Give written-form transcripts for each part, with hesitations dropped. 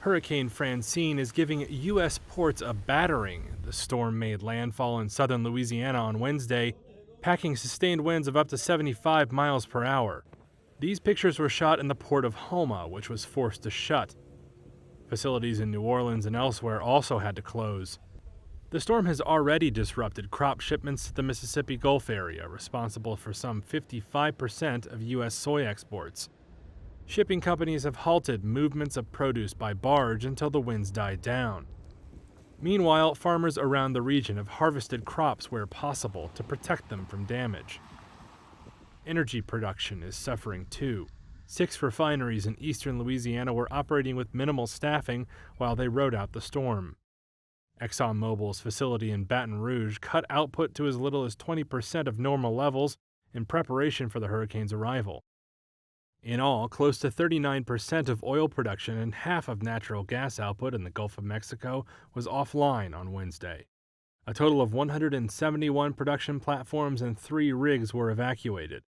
Hurricane Francine is giving U.S. ports a battering. The storm made landfall in southern Louisiana on Wednesday, packing sustained winds of up to 75 miles per hour. These pictures were shot in the port of Houma, which was forced to shut. Facilities in New Orleans and elsewhere also had to close. The storm has already disrupted crop shipments to the Mississippi Gulf area, responsible for some 55% of U.S. soy exports. Shipping companies have halted movements of produce by barge until the winds died down. Meanwhile, farmers around the region have harvested crops where possible to protect them from damage. Energy production is suffering too. 6 refineries in eastern Louisiana were operating with minimal staffing while they rode out the storm. ExxonMobil's facility in Baton Rouge cut output to as little as 20% of normal levels in preparation for the hurricane's arrival. In all, close to 39% of oil production and half of natural gas output in the Gulf of Mexico was offline on Wednesday. A total of 171 production platforms and 3 rigs were evacuated,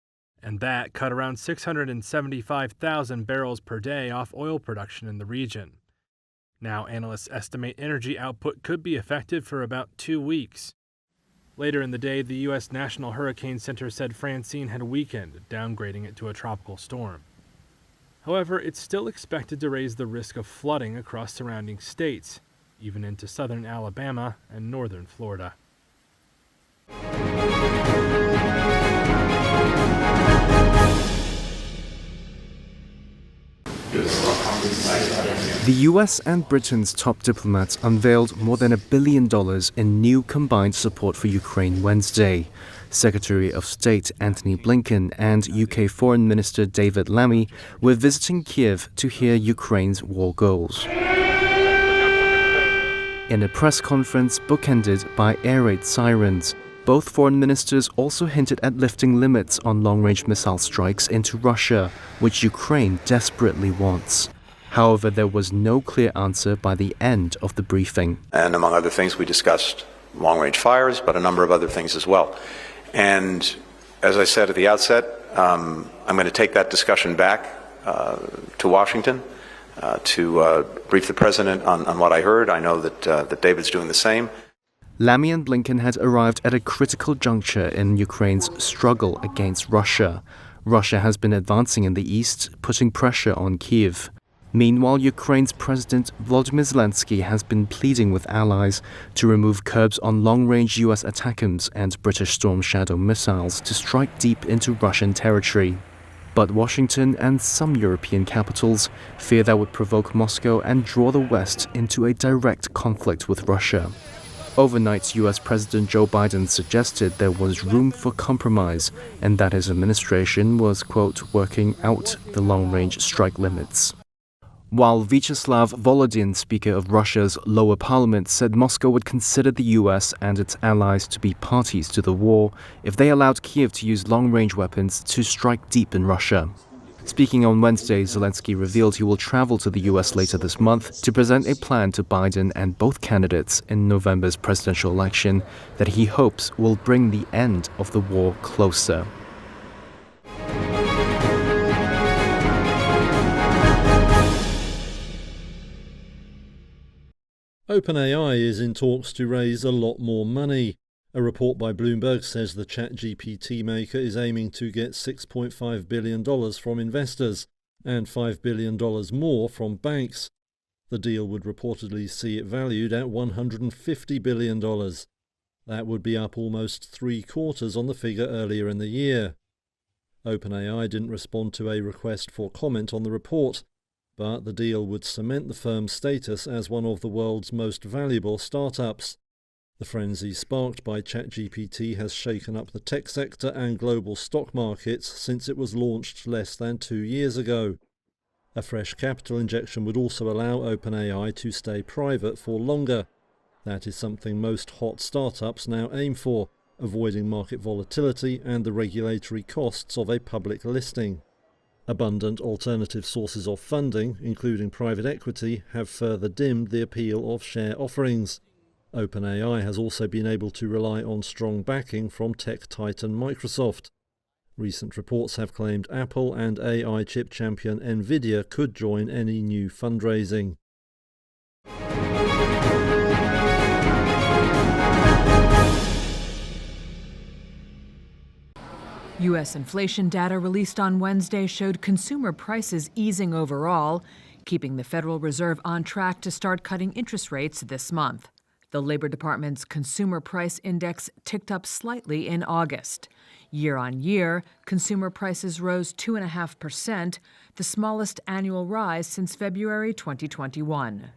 and that cut around 675,000 barrels per day off oil production in the region. Now, analysts estimate energy output could be affected for about 2 weeks. Later in the day, the U.S. National Hurricane Center said Francine had weakened, downgrading it to a tropical storm. However, it's still expected to raise the risk of flooding across surrounding states, even into southern Alabama and northern Florida. The US and Britain's top diplomats unveiled more than $1 billion in new combined support for Ukraine Wednesday. Secretary of State Antony Blinken and UK Foreign Minister David Lammy were visiting Kiev to hear Ukraine's war goals. In a press conference bookended by air raid sirens, both foreign ministers also hinted at lifting limits on long-range missile strikes into Russia, which Ukraine desperately wants. However, there was no clear answer by the end of the briefing. And among other things, we discussed long-range fires, but a number of other things as well. And as I said at the outset, I'm going to take that discussion back to Washington to brief the President on what I heard. I know that David's doing the same. Lammy and Blinken had arrived at a critical juncture in Ukraine's struggle against Russia. Russia has been advancing in the east, putting pressure on Kyiv. Meanwhile, Ukraine's President Volodymyr Zelensky has been pleading with allies to remove curbs on long-range US ATACMS and British Storm Shadow missiles to strike deep into Russian territory. But Washington and some European capitals fear that would provoke Moscow and draw the West into a direct conflict with Russia. Overnight, US President Joe Biden suggested there was room for compromise and that his administration was, quote, working out the long-range strike limits. While Vyacheslav Volodin, Speaker of Russia's lower parliament, said Moscow would consider the US and its allies to be parties to the war if they allowed Kyiv to use long-range weapons to strike deep in Russia. Speaking on Wednesday, Zelensky revealed he will travel to the US later this month to present a plan to Biden and both candidates in November's presidential election that he hopes will bring the end of the war closer. OpenAI is in talks to raise a lot more money. A report by Bloomberg says the ChatGPT maker is aiming to get $6.5 billion from investors and $5 billion more from banks. The deal would reportedly see it valued at $150 billion. That would be up almost 3/4 on the figure earlier in the year. OpenAI didn't respond to a request for comment on the report, but the deal would cement the firm's status as one of the world's most valuable startups. The frenzy sparked by ChatGPT has shaken up the tech sector and global stock markets since it was launched less than 2 years ago. A fresh capital injection would also allow OpenAI to stay private for longer. That is something most hot startups now aim for, avoiding market volatility and the regulatory costs of a public listing. Abundant alternative sources of funding, including private equity, have further dimmed the appeal of share offerings. OpenAI has also been able to rely on strong backing from tech titan Microsoft. Recent reports have claimed Apple and AI chip champion Nvidia could join any new fundraising. U.S. inflation data released on Wednesday showed consumer prices easing overall, keeping the Federal Reserve on track to start cutting interest rates this month. The Labor Department's Consumer Price Index ticked up slightly in August. Year on year, consumer prices rose 2.5%, the smallest annual rise since February 2021.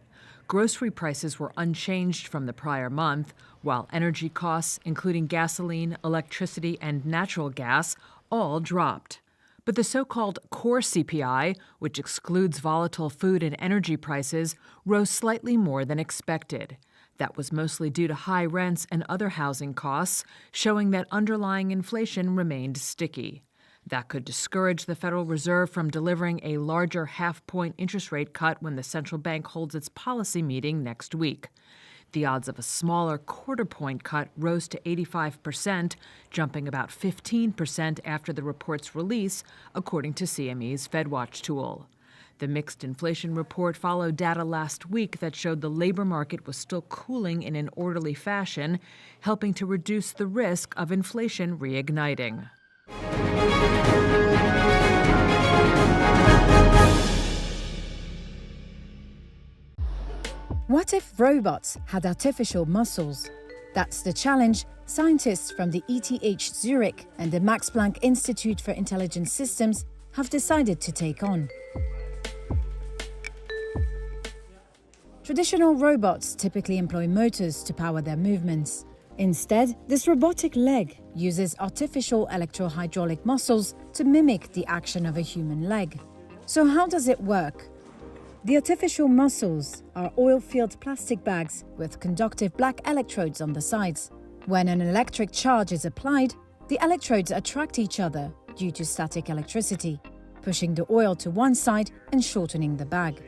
Grocery prices were unchanged from the prior month, while energy costs, including gasoline, electricity, and natural gas, all dropped. But the so-called core CPI, which excludes volatile food and energy prices, rose slightly more than expected. That was mostly due to high rents and other housing costs, showing that underlying inflation remained sticky. That could discourage the Federal Reserve from delivering a larger half-point interest rate cut when the central bank holds its policy meeting next week. The odds of a smaller quarter-point cut rose to 85%, jumping about 15% after the report's release, according to CME's FedWatch tool. The mixed inflation report followed data last week that showed the labor market was still cooling in an orderly fashion, helping to reduce the risk of inflation reigniting. What if robots had artificial muscles? That's the challenge scientists from the ETH Zurich and the Max Planck Institute for Intelligent Systems have decided to take on. Traditional robots typically employ motors to power their movements. Instead, this robotic leg uses artificial electrohydraulic muscles to mimic the action of a human leg. So how does it work? The artificial muscles are oil-filled plastic bags with conductive black electrodes on the sides. When an electric charge is applied, the electrodes attract each other due to static electricity, pushing the oil to one side and shortening the bag.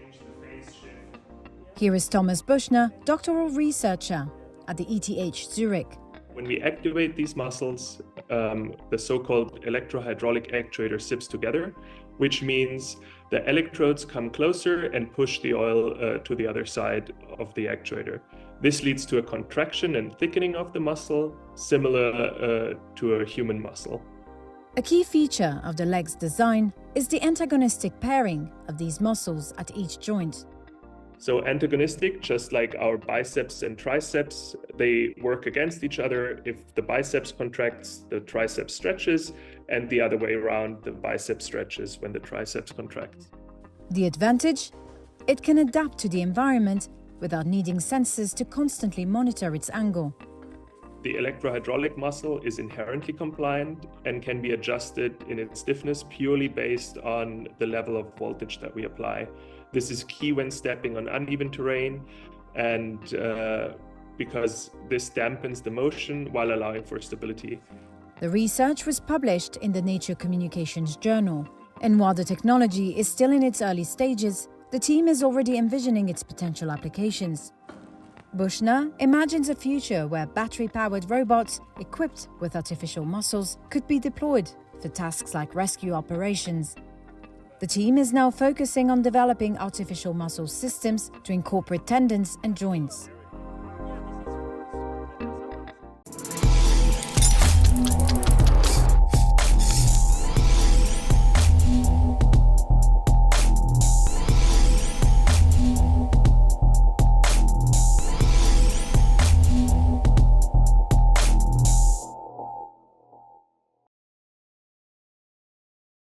Here is Thomas Buschner, doctoral researcher at the ETH Zurich. When we activate these muscles, the so-called electrohydraulic actuator zips together, which means the electrodes come closer and push the oil to the other side of the actuator. This leads to a contraction and thickening of the muscle, similar to a human muscle. A key feature of the leg's design is the antagonistic pairing of these muscles at each joint. So antagonistic, just like our biceps and triceps, they work against each other. If the biceps contracts, the triceps stretches, and the other way around, the biceps stretches when the triceps contracts. The advantage? It can adapt to the environment without needing sensors to constantly monitor its angle. The electrohydraulic muscle is inherently compliant and can be adjusted in its stiffness purely based on the level of voltage that we apply. This is key when stepping on uneven terrain, and because this dampens the motion while allowing for stability. The research was published in the Nature Communications journal, and while the technology is still in its early stages, the team is already envisioning its potential applications. Buschner imagines a future where battery-powered robots equipped with artificial muscles could be deployed for tasks like rescue operations. The team is now focusing on developing artificial muscle systems to incorporate tendons and joints.